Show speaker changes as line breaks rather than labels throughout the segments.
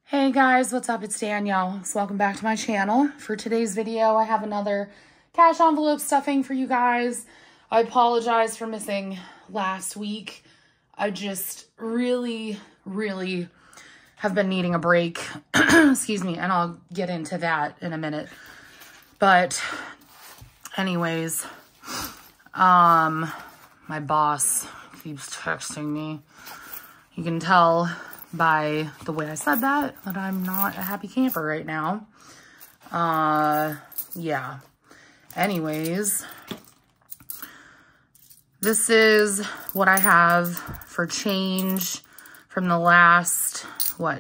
Hey guys, what's up? It's Danielle. So welcome back to my channel. For today's video, I have another cash envelope stuffing for you guys. I apologize for missing last week. I just really have been needing a break. Excuse me, and I'll get into that in a minute. But anyways, my boss keeps texting me. You can tell by the way I said that I'm not a happy camper right now. Yeah. Anyways, this is what I have for change from the last,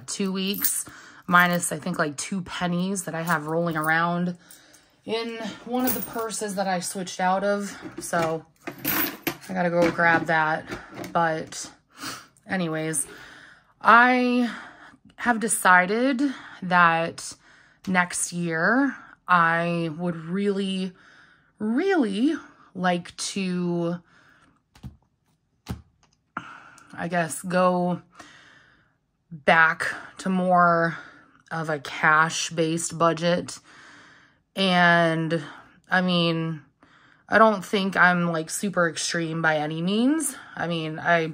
2 weeks? Minus, I think, like 2 pennies that I have rolling around in one of the purses that I switched out of. So, I gotta go grab that. But, anyways, I have decided that next year I would really like to, I guess, go back to more of a cash-based budget. And I mean, I don't think I'm like super extreme by any means. I mean, I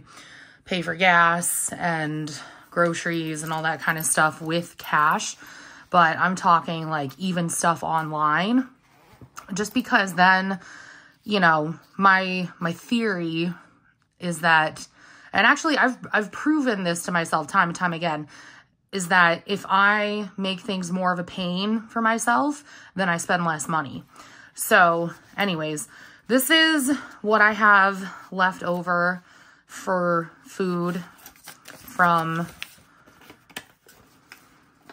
pay for gas and groceries and all that kind of stuff with cash, but I'm talking like even stuff online, just because then, you know, my theory is that, and actually I've proven this to myself time and time again, is that if I make things more of a pain for myself, then I spend less money. So anyways, this is what I have left over for food from,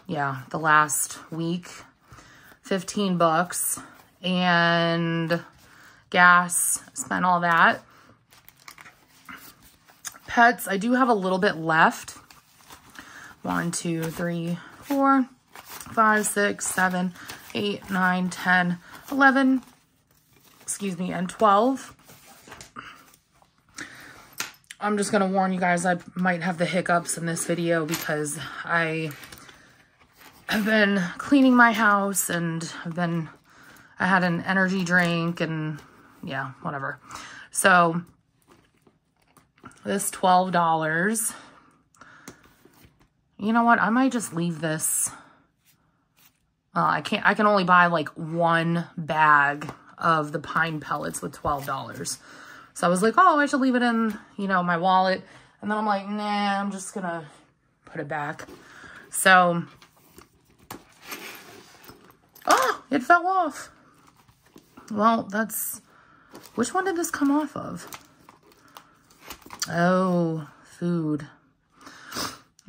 the last week. 15 bucks. And gas, spent all that. Pets, I do have a little bit left. 1, 2, 3, 4, 5, 6, 7, 8, 9, 10, 11, and 12. I'm just going to warn you guys, I might have the hiccups in this video because I have been cleaning my house and I had an energy drink and yeah, whatever. So this $12, you know what? I might just leave this. I can only buy like 1 bag of the pine pellets with $12. So I was like, oh, I should leave it in, my wallet. And then I'm like, nah, I'm just gonna put it back. So, oh, it fell off. Well, which one did this come off of? Oh, food.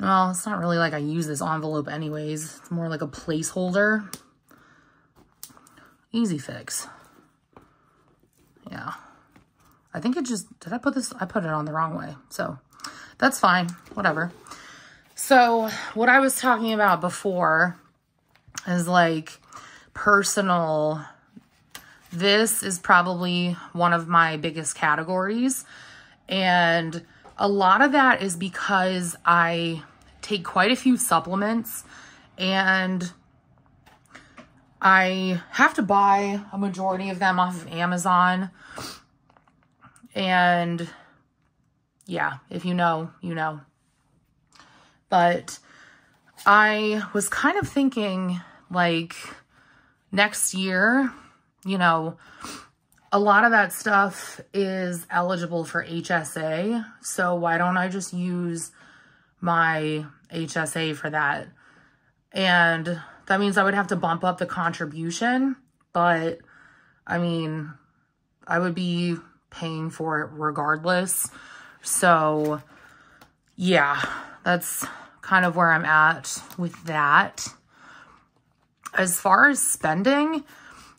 Well, it's not really like I use this envelope anyways. It's more like a placeholder. Easy fix. Yeah. I think it just, did I put this? I put it on the wrong way. So that's fine. Whatever. So what I was talking about before is like personal. This is probably one of my biggest categories. And a lot of that is because I take quite a few supplements and I have to buy a majority of them off of Amazon. And yeah, if you know, you know. But I was kind of thinking like next year, a lot of that stuff is eligible for HSA. So why don't I just use my HSA for that? And that means I would have to bump up the contribution, but I mean, I would be paying for it regardless. So yeah, that's kind of where I'm at with that. As far as spending,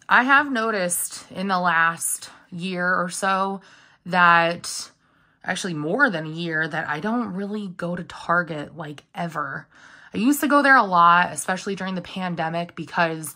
I have noticed in the last year or so that, actually more than a year, that I don't really go to Target like ever. I used to go there a lot, especially during the pandemic, because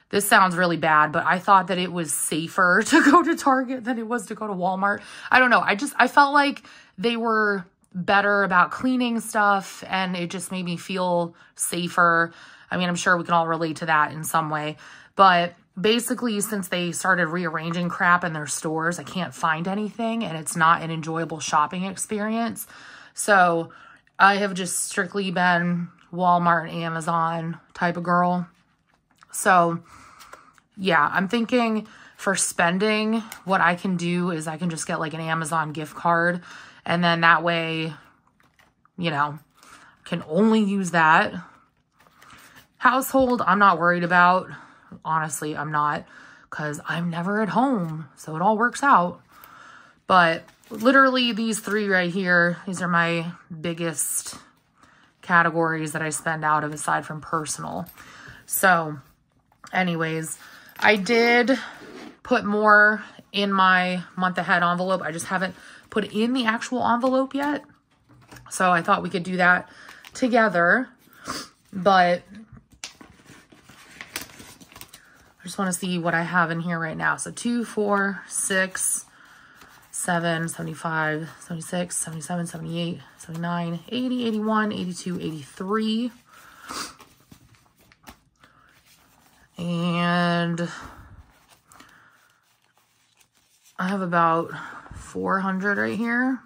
this sounds really bad, but I thought that it was safer to go to Target than it was to go to Walmart. I don't know. I felt like they were better about cleaning stuff, and it just made me feel safer. I mean, I'm sure we can all relate to that in some way, but basically, since they started rearranging crap in their stores, I can't find anything, and it's not an enjoyable shopping experience. So I have just strictly been Walmart and Amazon type of girl. So yeah, I'm thinking for spending, what I can do is I can just get like an Amazon gift card, and then that way, you know, can only use that. Household, I'm not worried about. Honestly, I'm not, because I'm never at home, so it all works out. But literally these three right here, these are my biggest categories that I spend out of aside from personal. So anyways, I did put more in my month ahead envelope. I just haven't put it in the actual envelope yet. So I thought we could do that together. But I just want to see what I have in here right now. So 2, 4, 6, 7, 75, 76, 77, 78, 79, 80, 81, 82, 83. And I have about 400 right here.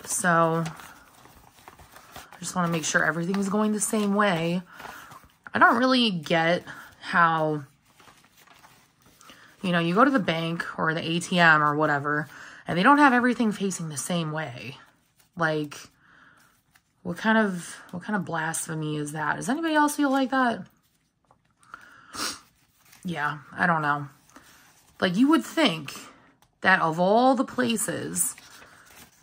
So I just want to make sure everything is going the same way. I don't really get how, you know, you go to the bank or the ATM or whatever, and they don't have everything facing the same way. Like, what kind of blasphemy is that? Does anybody else feel like that? Yeah, I don't know. Like, you would think that of all the places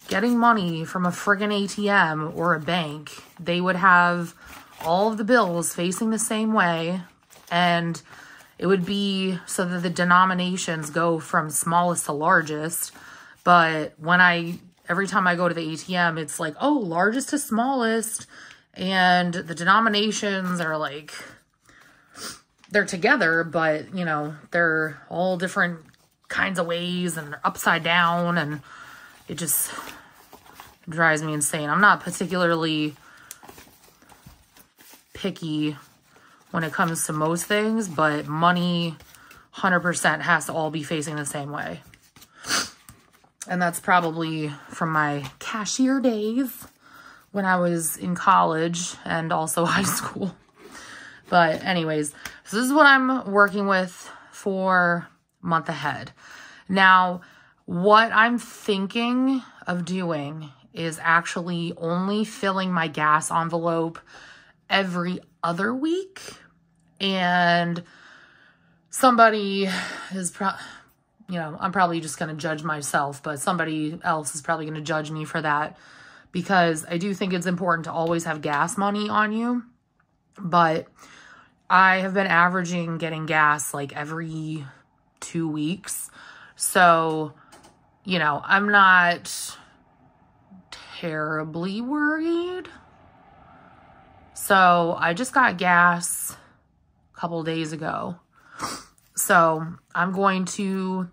getting money from a friggin' ATM or a bank, they would have all of the bills facing the same way, and it would be so that the denominations go from smallest to largest. But every time I go to the ATM, it's like, oh, largest to smallest, and the denominations are like, they're together, but, you know, they're all different kinds of ways, and they're upside down, and it just drives me insane. I'm not particularly picky when it comes to most things, but money 100% has to all be facing the same way. And that's probably from my cashier days when I was in college and also high school. But anyways, so this is what I'm working with for month ahead. Now, what I'm thinking of doing is actually only filling my gas envelope every other week. And somebody is I'm probably just going to judge myself, but somebody else is probably going to judge me for that, because I do think it's important to always have gas money on you. But I have been averaging getting gas like every 2 weeks. So, you know, I'm not terribly worried. So I just got gas a couple days ago. So I'm going to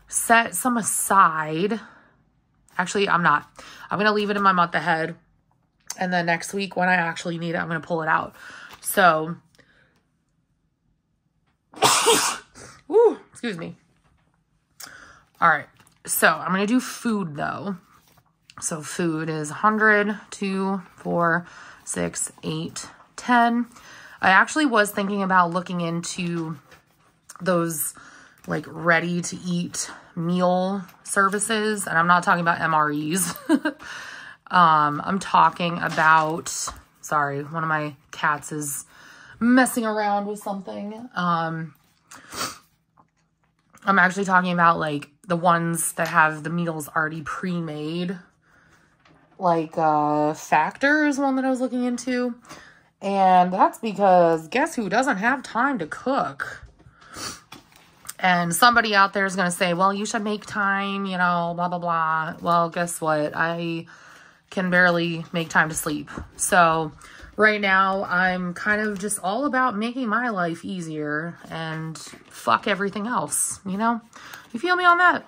set some aside. Actually, I'm not. I'm going to leave it in my month ahead. And then next week when I actually need it, I'm going to pull it out. So, ooh, excuse me. All right. So I'm going to do food though. So food is 100, 2, 4, 6, 8, 10. I actually was thinking about looking into those like ready to eat meal services. And I'm not talking about MREs. I'm talking about, sorry, one of my cats is messing around with something. I'm actually talking about like the ones that have the meals already pre-made. Like Factor is one that I was looking into. And that's because guess who doesn't have time to cook? And somebody out there is going to say, well, you should make time, you know, blah, blah, blah. Well, guess what? I can barely make time to sleep. So right now I'm kind of just all about making my life easier and fuck everything else, you know? You feel me on that?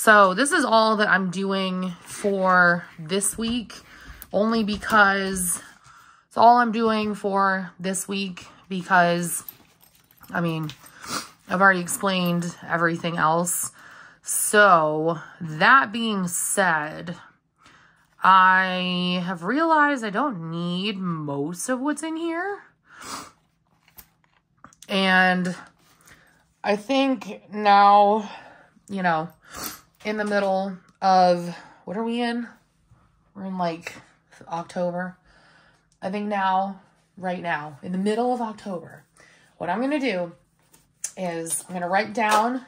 So this is all that I'm doing for this week, only because it's all I'm doing for this week because, I mean, I've already explained everything else. So that being said, I have realized I don't need most of what's in here. And I think now, you know, in the middle of, what are we in? We're in like October. I think now, right now, in the middle of October, what I'm going to do is I'm going to write down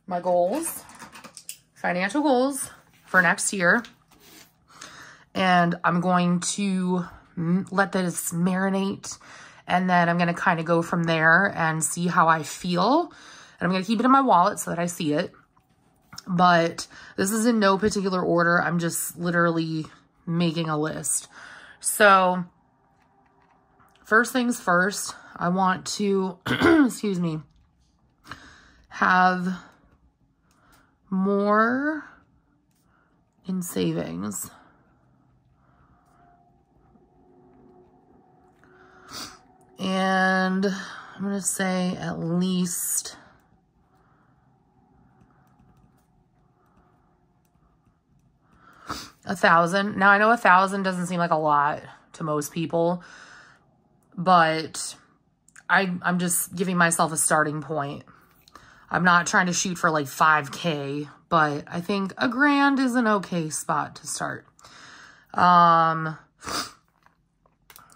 my goals, financial goals for next year. And I'm going to let this marinate. And then I'm going to kind of go from there and see how I feel. And I'm going to keep it in my wallet so that I see it. But this is in no particular order. I'm just literally making a list. So first things first, I want to, excuse me, have more in savings. And I'm going to say at least $1,000. Now I know $1,000 doesn't seem like a lot to most people, but I'm just giving myself a starting point. I'm not trying to shoot for like 5K, but I think $1,000 is an okay spot to start.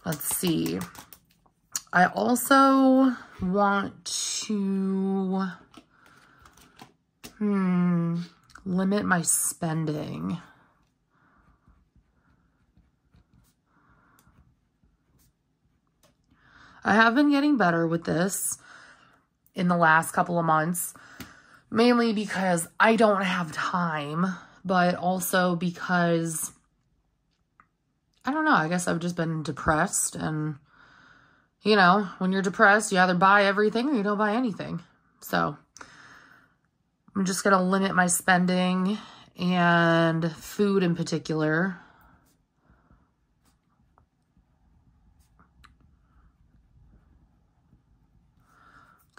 Let's see. I also want to limit my spending. I have been getting better with this in the last couple of months, mainly because I don't have time, but also because, I don't know, I guess I've just been depressed. And, you know, when you're depressed, you either buy everything or you don't buy anything. So I'm just going to limit my spending and food in particular.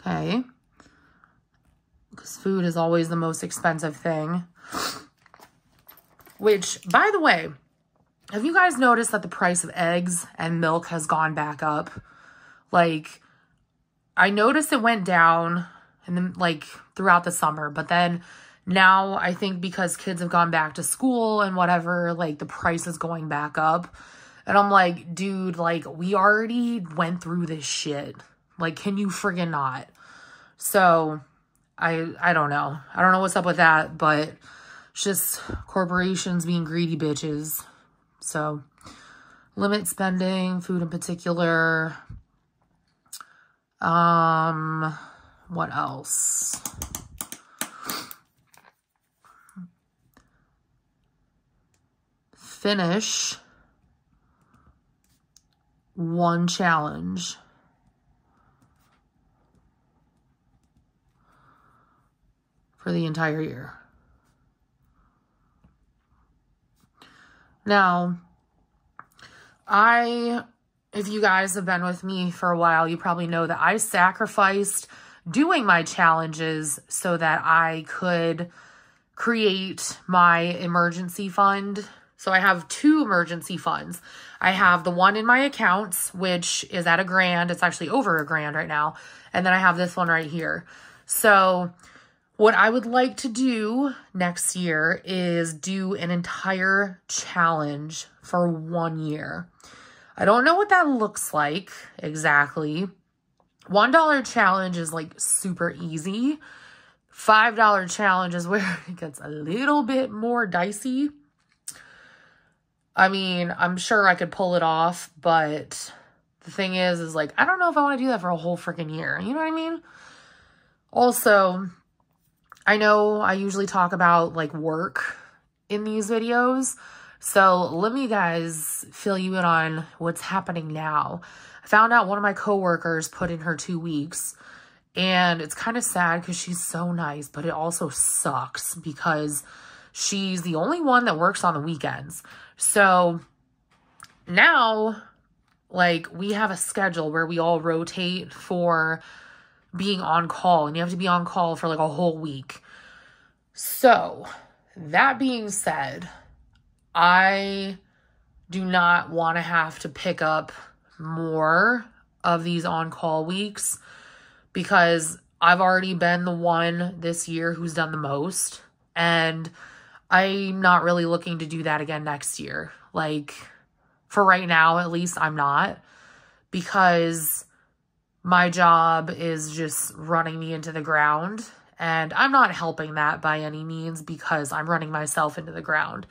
Okay, because food is always the most expensive thing. Which, by the way, have you guys noticed that the price of eggs and milk has gone back up? Like, I noticed it went down and then like throughout the summer, but then now I think because kids have gone back to school and whatever, like the price is going back up. And I'm like, dude, like we already went through this shit. Like, can you friggin' not? So, I don't know. I don't know what's up with that, but it's just corporations being greedy bitches. So, limit spending, food in particular. What else? Finish one challenge. For the entire year. Now, if you guys have been with me for a while, you probably know that I sacrificed doing my challenges so that I could create my emergency fund. So I have 2 emergency funds. I have the one in my accounts, which is at $1,000. It's actually over $1,000 right now. And then I have this one right here. So what I would like to do next year is do an entire challenge for 1 year. I don't know what that looks like exactly. $1 challenge is like super easy. $5 challenge is where it gets a little bit more dicey. I mean, I'm sure I could pull it off, but the thing is like, I don't know if I want to do that for a whole freaking year. You know what I mean? Also, I know I usually talk about like work in these videos. So let me guys fill you in on what's happening now. I found out one of my coworkers put in her 2 weeks And it's kind of sad because she's so nice, but it also sucks because she's the only one that works on the weekends. So now, like, we have a schedule where we all rotate for being on call, and you have to be on call for like a whole week. So that being said, I do not want to have to pick up more of these on-call weeks because I've already been the one this year who's done the most, and I'm not really looking to do that again next year. Like, for right now, at least I'm not, because my job is just running me into the ground, and I'm not helping that by any means because I'm running myself into the ground.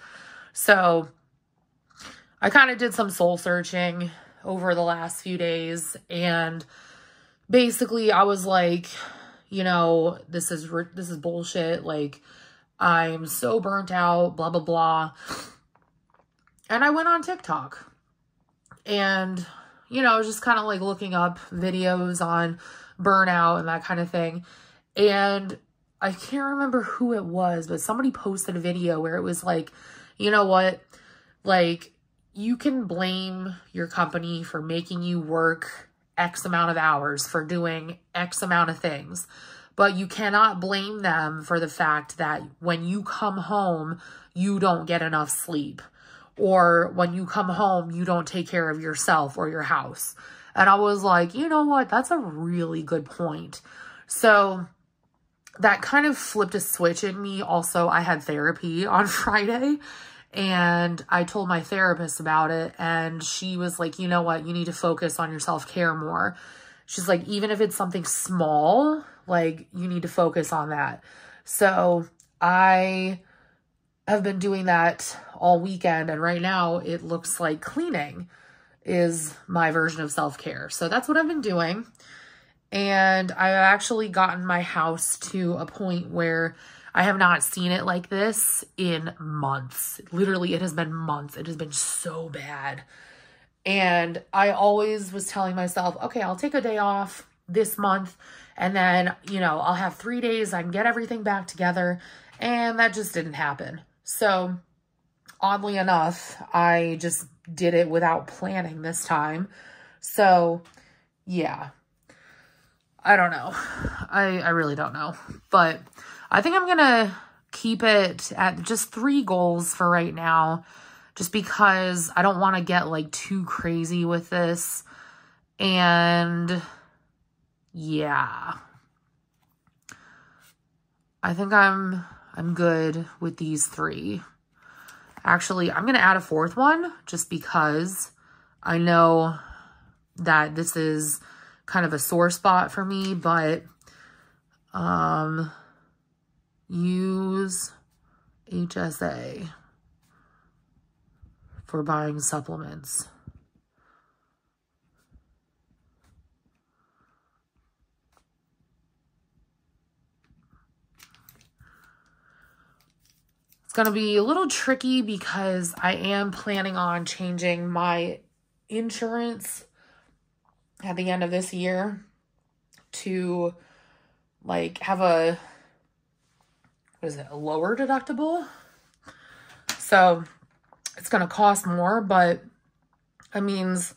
So I kind of did some soul searching over the last few days, and basically I was like, you know, this is bullshit. Like, I'm so burnt out, blah, blah, blah. And I went on TikTok and, you know, just kind of like looking up videos on burnout and that kind of thing. And I can't remember who it was, but somebody posted a video where it was like, you know what, like, you can blame your company for making you work X amount of hours, for doing X amount of things, but you cannot blame them for the fact that when you come home, you don't get enough sleep, or when you come home, you don't take care of yourself or your house. And I was like, you know what? That's a really good point. So that kind of flipped a switch in me. Also, I had therapy on Friday, and I told my therapist about it, and she was like, you know what? You need to focus on your self-care more. She's like, even if it's something small, like, you need to focus on that. So I have been doing that all weekend, and right now it looks like cleaning is my version of self-care. So that's what I've been doing. And I've actually gotten my house to a point where I have not seen it like this in months. Literally, it has been months. It has been so bad. And I always was telling myself, okay, I'll take a day off this month, and then, you know, I'll have 3 days. I can get everything back together. And that just didn't happen. So oddly enough, I just did it without planning this time. So yeah, I don't know. I really don't know. But I think I'm going to keep it at just 3 goals for right now, just because I don't want to get like too crazy with this. And yeah, I think I'm good with these 3. Actually, I'm going to add a 4th one just because I know that this is kind of a sore spot for me, but use HSA for buying supplements. It's going to be a little tricky because I am planning on changing my insurance at the end of this year to like have a, what is it, a lower deductible. So it's going to cost more, but it means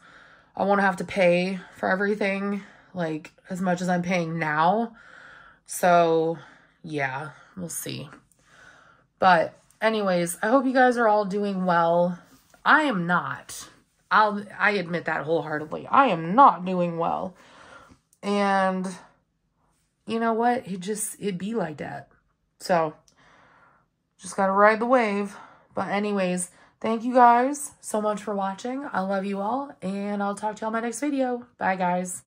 I won't have to pay for everything like as much as I'm paying now. So yeah, we'll see. But anyways, I hope you guys are all doing well. I am not. I admit that wholeheartedly. I am not doing well. And you know what? It be like that. So just got to ride the wave. But anyways, thank you guys so much for watching. I love you all, and I'll talk to you on my next video. Bye, guys.